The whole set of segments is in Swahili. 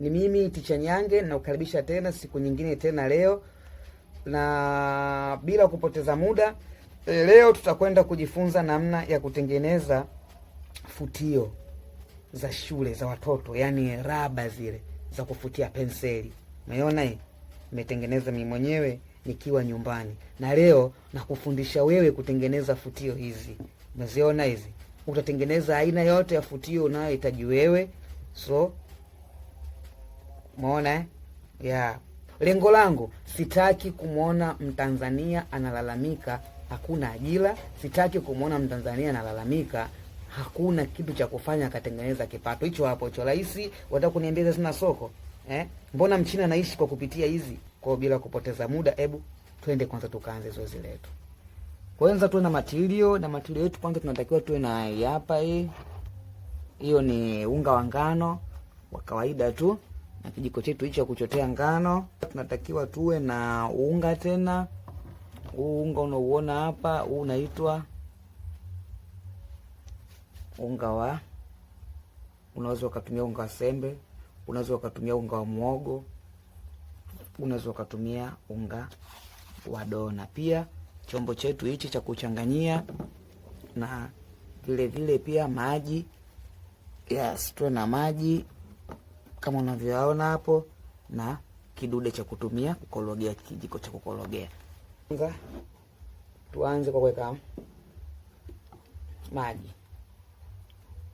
Ni mimi Ticha Nyange, na ukaribisha tena siku nyingine tena leo, na bila kupoteza muda leo tutakwenda kujifunza namna ya kutengeneza futio za shule za watoto, yani raba zile za kufutia penseli. Umeona hii? Nimetengeneza mimi mwenyewe nikiwa nyumbani, na leo nakufundisha wewe kutengeneza futio hizi. Umeziona hizi? Utatengeneza aina yote ya futio unayohitaji wewe. So umeona yeah. Lengo langu, sitaki kumwona Mtanzania analalamika hakuna ajira. Sitaki kumwona Mtanzania analalamika hakuna kitu cha kufanya akatengeneza kipato. Hicho hapo hicho rahisi. Wataka kuniambia sina soko Mbona Mchina anaishi kwa kupitia hizi? Kwa bila kupoteza muda, hebu twende kwanza tukaanze zoezi letu. Kwanza tuwe na material, na material yetu kwanza tunatakiwa tuwe na hapa hii. Hiyo ni unga wa ngano wa kawaida tu, na kijiko chetu hicho kuchotea ngano. Tunatakiwa tuwe na unga tena. Huu unga unaoona hapa, huu unaitwa unga wa, unaweza ukatumia unga wa sembe, unaweza ukatumia unga wa muhogo, unaweza ukatumia unga wa dona. Pia chombo chetu hichi cha kuchanganyia, na vile vile pia maji. Yes, tuwe na maji kama unavyoona hapo, na kidude cha kutumia kukorogea, kijiko cha kukorogea. Tuanze kwa kuweka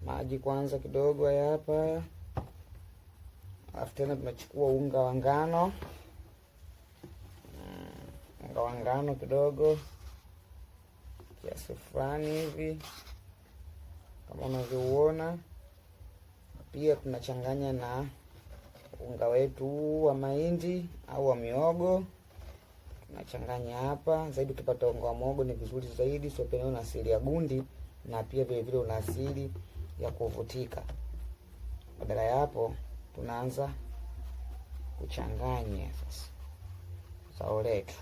maji kwanza kidogo hapa. Alafu tena tunachukua unga wa ngano, kidogo kiasi fulani hivi kama unavyoona. Pia tunachanganya na unga wetu wa mahindi au wa miogo. Tunachanganya hapa. Zaidi ukipata unga wa miogo ni vizuri zaidi, sio pia una asili ya gundi, na pia vile vile una asili ya kuvutika. Badala ya hapo tunaanza kuchanganya sasa zao letu.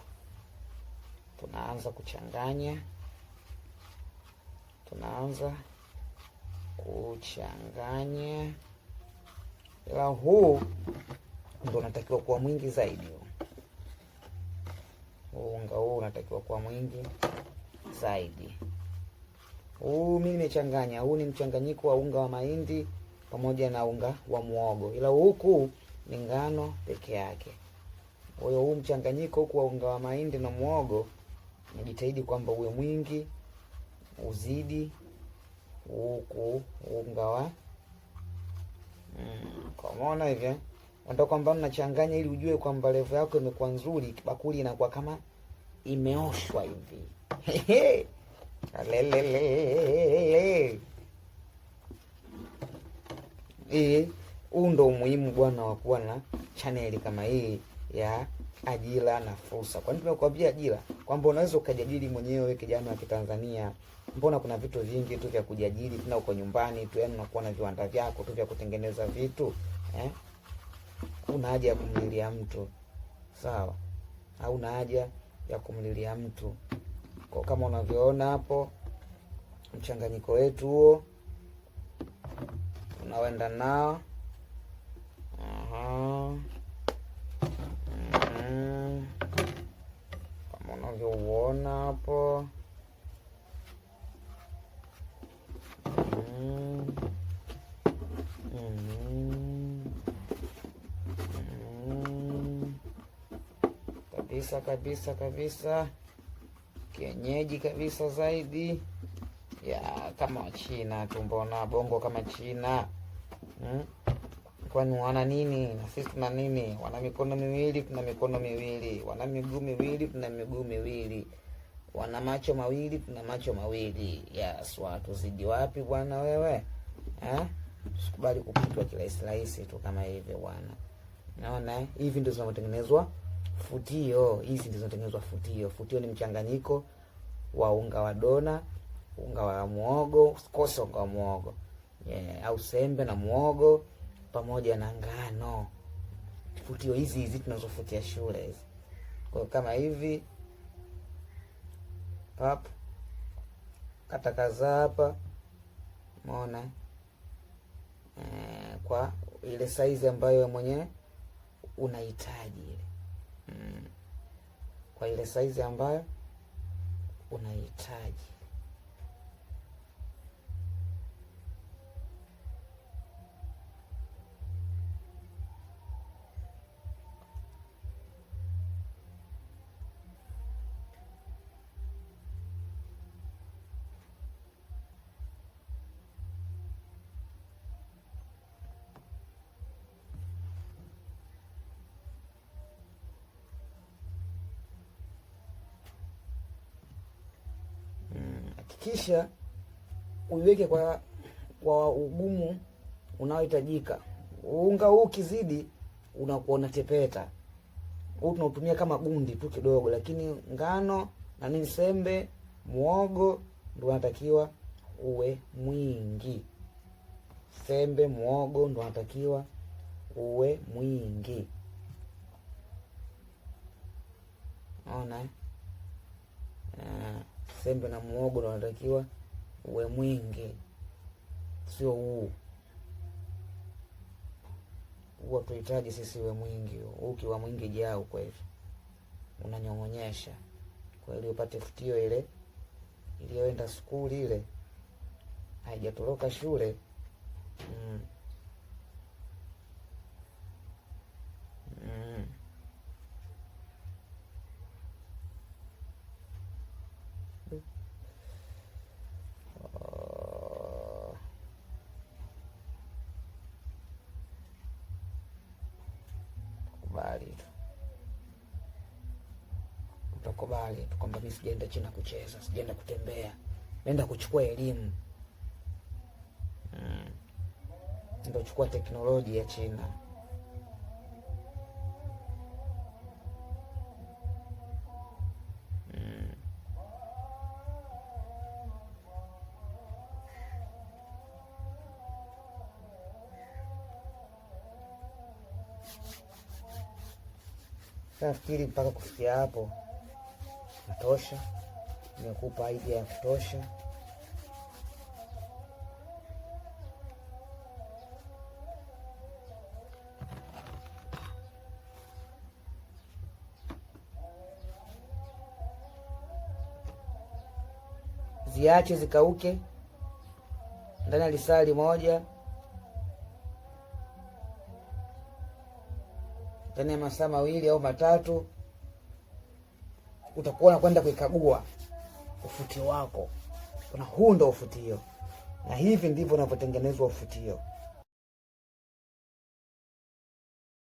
Tunaanza kuchanganya. Ila huu ndio unatakiwa kuwa mwingi zaidi. Unga huu unatakiwa kuwa mwingi zaidi. Huu mimi nimechanganya. Huu ni mchanganyiko wa unga wa mahindi pamoja na unga wa muhogo, ila huku ni ngano peke yake. Kwa hiyo huu mchanganyiko huku wa unga wa mahindi na muhogo, najitahidi kwamba uwe mwingi, uzidi huku unga wa kwa maana hivi ndio kwamba unachanganya ili ujue kwamba level yako imekuwa nzuri. Bakuli inakuwa kama imeoshwa hivi. Huu ndo umuhimu bwana wa kuwa na channel kama hii ya ajira na fursa. Kwani tunakwambia ajira kwamba unaweza ukajiajiri mwenyewe kijana wa Kitanzania. Mbona kuna vitu vingi tu vya kujiajiri tena uko nyumbani tu, yani unakuwa na viwanda vyako tu vya kutengeneza vitu Una haja ya kumlilia mtu, sawa? Hauna haja ya kumlilia mtu. Kwa kama unavyoona hapo, mchanganyiko wetu huo unaenda nao. Kama unavyoona hapo. Kabisa kienyeji kabisa zaidi ya kama China tu. Mbona bongo kama China? Kwani wana nini na sisi tuna nini? Wana mikono miwili, tuna mikono miwili. Wana miguu miwili, tuna miguu miwili. Wana macho mawili, tuna macho mawili. Yes, watu zidi wapi bwana wewe? Usikubali kupitwa kirahisi tu kama hivi bwana. Naona hivi ndio zinatengenezwa futio. Hizi ndizo zinatengenezwa futio. Futio ni mchanganyiko wa unga wa dona, unga wa muhogo, kosa unga wa muhogo, au sembe na muhogo pamoja na ngano. Futio hizi tunazofutia shule hizi. Kwa kama hivi pap kata kaza hapa. Umeona? Kwa ile size ambayo mwenyewe unahitaji ile. Kwa ile size ambayo unahitaji. Kisha uiweke kwa ugumu unaohitajika. Unga huu ukizidi unakuwa unatepeta. Huu tunautumia kama gundi tu kidogo, lakini ngano na nini, sembe, muogo ndio unatakiwa uwe mwingi. Sembe, muogo ndio unatakiwa uwe mwingi. Unaona? Sembe na muogo ndio unatakiwa uwe mwingi, sio huu. Huwa tuhitaji sisi uwe mwingi. Ukiwa mwingi jao, kwa hivyo unanyong'onyesha, kwa ili upate futio ile iliyoenda skuli, ile haijatoroka shule. Utakubali tu kwamba mimi sijaenda China kucheza, sijaenda kutembea, naenda kuchukua elimu. Ndio chukua teknolojia ya China. Nafikiri mpaka kufikia hapo natosha, nimekupa idea ya kutosha. Ziache zikauke ndani ya lisali moja, ndani ya masaa 2 au 3 utakuwa unakwenda kuikagua ufutio wako. Kuna huu ndo ufutio, na hivi ndivyo unavyotengenezwa ufutio.